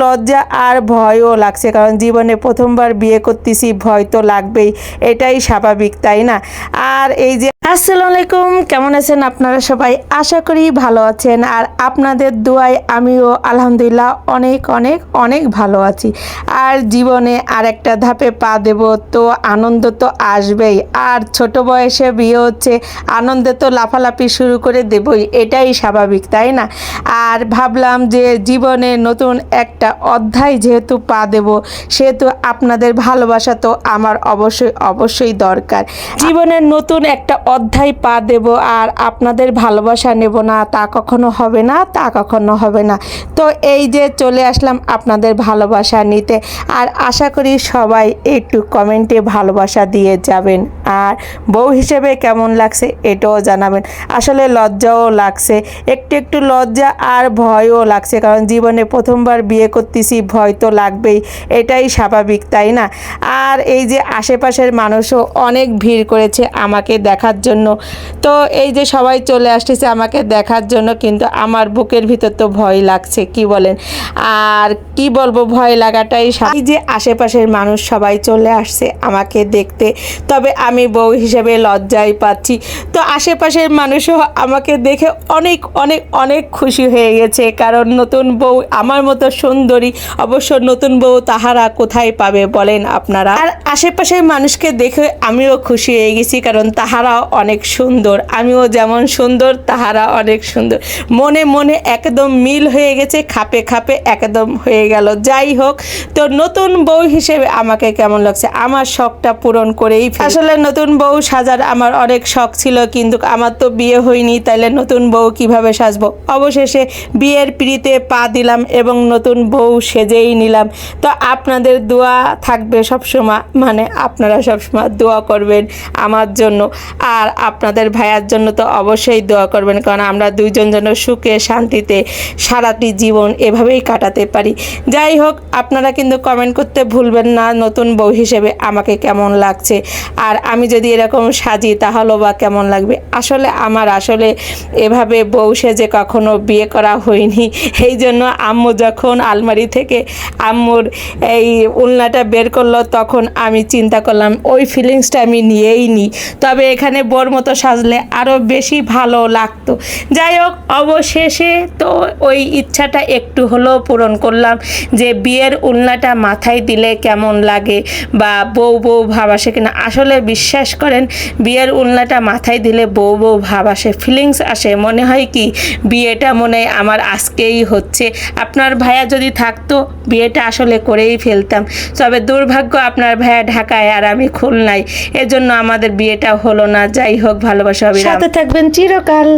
লজ্জা আর ভয়ও লাগছে, কারণ জীবনে প্রথমবার বিয়ে করতেছি, ভয় তো লাগবেই, এটাই স্বাভাবিক, তাই না? আর এই যে আসসালামু আলাইকুম, কেমন আছেন আপনারা সবাই? আশা করি ভালো আছেন, আর আপনাদের দোয়ায় আমিও আলহামদুলিল্লাহ অনেক অনেক অনেক ভালো আছি। আর জীবনে আর একটা ধাপে পা দেব, তো আনন্দ তো আসবেই। আর ছোট বয়সে বিয়ে হচ্ছে, আনন্দে তো লাফালাফি শুরু করে দেবই, এটাই স্বাভাবিক, তাই না? আর ভাবলাম যে জীবনে নতুন একটা অধ্যায় যেহেতু পা দেব, সেহেতু আপনাদের ভালোবাসা তো আমার অবশ্যই অবশ্যই দরকার। জীবনের নতুন একটা অধ্যায় পা দেব, আর আপনাদের ভালোবাসা নেব না তা কখনো হবে না, তা কখনো হবে না। তো এই যে চলে আসলাম আপনাদের ভালোবাসা নিতে, আর আশা করি সবাই একটু কমেন্টে ভালোবাসা দিয়ে যাবেন। আর বউ হিসেবে কেমন লাগছে এটাও জানাবেন। আসলে লজ্জাও লাগছে, একটু একটু লজ্জা আর ভয়ও লাগছে, কারণ জীবনে প্রথমবার বিয়ে করতেছি, ভয় তো লাগবেই, এটাই স্বাভাবিক, তাই না? আর এই যে আশেপাশের মানুষও অনেক ভিড় করেছে আমাকে দেখার জন্য, তো এই যে সবাই চলে আসতেছে আমাকে দেখার জন্য, কিন্তু আমার বুকের ভিতর তো ভয় লাগছে, কি বলেন? আর কি বলবো, ভয় লাগাটাই এই যে আশেপাশের মানুষ সবাই চলে আসছে আমাকে দেখতে, তবে আমি বউ হিসেবে লজ্জাই পাচ্ছি। তো আশেপাশের মানুষও আমাকে দেখে অনেক অনেক অনেক খুশি হয়ে গেছে, কারণ নতুন বউ আমার মতো সুন্দরী অবশ্য নতুন বউ তাহারা কোথায় পাবে বলেন আপনারা? আর আশেপাশের মানুষকে দেখে আমিও খুশি হয়ে গেছি, কারণ তাহারাও অনেক সুন্দর, আমিও যেমন সুন্দর তাহারা অনেক সুন্দর। মনে মনে একদম মিল হয়ে গেছে, খাপে খাপে একদম হয়ে গেল। যাই হোক, তো নতুন বউ হিসেবে আমাকে কেমন লাগছে, আমার শখটা পূরণ করেই আসলে নতুন বউ সাজার আমার অনেক শখ ছিল, কিন্তু আমার তো বিয়ে হয়নি, তাইলে নতুন বউ কিভাবে সাজবো? অবশেষে বিয়ের পিঁড়িতে পা দিলাম এবং নতুন বউ সেজেই নিলাম। তো আপনাদের দোয়া থাকবে সবসময়, মানে আপনারা সবসময় দোয়া করবেন আমার জন্য, আর আপনাদের ভাইয়ার জন্য তো অবশ্যই দোয়া করবেন, কারণ আমরা দুইজন যেন সুখে শান্তিতে সারাটি জীবন এভাবেই কাটাতে পারি। যাই হোক, আপনারা কিন্তু কমেন্ট করতে ভুলবেন না নতুন বউ হিসেবে আমাকে কেমন লাগছে, আর আমি যদি এরকম সাজি তাহলেও বা কেমন লাগবে। আসলে আমার এভাবে বউ সেজে কখনো বিয়ে করা হয়নি, এই জন্য আম্মু যখন আলমারি থেকে আম্মুর এই উলনাটা বের করলো, তখন আমি চিন্তা করলাম ওই ফিলিংসটা আমি নিয়েই নিই, তবে এখানে বোর মতো সাজলে আরও বেশি ভালো লাগতো। যাই হোক, অবশেষে তো ওই ইচ্ছাটা একটু হলেও পূরণ করলাম, যে বিয়ের উলনাটা মাথায় দিলে কেমন লাগে বা বউ বউ ভাব আসে কিনা। আসলে বিশ্বাস করেন, বিয়ের উলনাটা মাথায় দিলে বউ বউ ভাব আসে, ফিলিংস আসে, মনে হয় কি বিয়েটা মনে হয় আমার আজকেই হচ্ছে। আপনার ভাইয়া যদি থাকতো বিয়েটা আসলে করেই ফেলতাম, তবে দুর্ভাগ্য আপনার ভাইয়া ঢাকায় আর আমি খুলনায়, এজন্য আমাদের বিয়েটা হলো না। যাই হোক, ভালোবাসা হবে, সাথে থাকবেন চিরকাল।